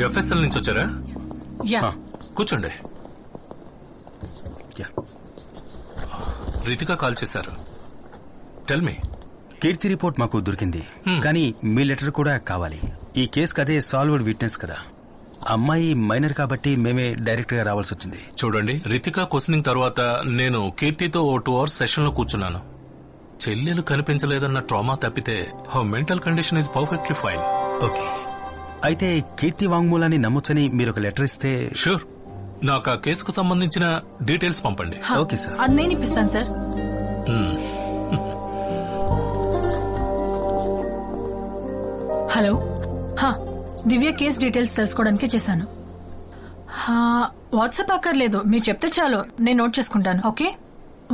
FSL నుంచి వచ్చారా? Yeah. కూర్చోండి. రితిక కాల్ చేశారు. Tell me. కీర్తి రిపోర్ట్ మాకు దొరికింది, కానీ మీ లెటర్ కూడా కావాలి. ఈ కేసుకి అదే సాల్వ్డ్ విట్నెస్ కదా. అమ్మాయి మైనర్ కాబట్టి మేమే డైరెక్ట్ గా రావాల్సి వచ్చింది. చూడండి, రితిక క్వశ్చనింగ్ తర్వాత నేను కీర్తితో 2 hours సెషన్ లో కూర్చున్నాను. చెల్లెలు కనిపించలేదన్న ట్రామా తప్పితే mental condition is perfectly fine. Okay, అయితే కీర్తి వాంగ్మూలాన్ని నమ్మొచ్చని మీరు ఒక లెటర్ ఇస్తే. షూర్, నాకు ఆ కేసుకు సంబంధించిన డీటెయిల్స్ పంపండి. Okay sir. అది నేను ఇప్పిస్తాను సార్. హలో. దివ్య కేస్ డీటెయిల్స్ తెలుసుకోవడానికి చేశాను. వాట్సాప్ అక్కర్లేదు, మీరు చెప్తే చాలు, నేను నోట్ చేసుకుంటాను. ఓకే.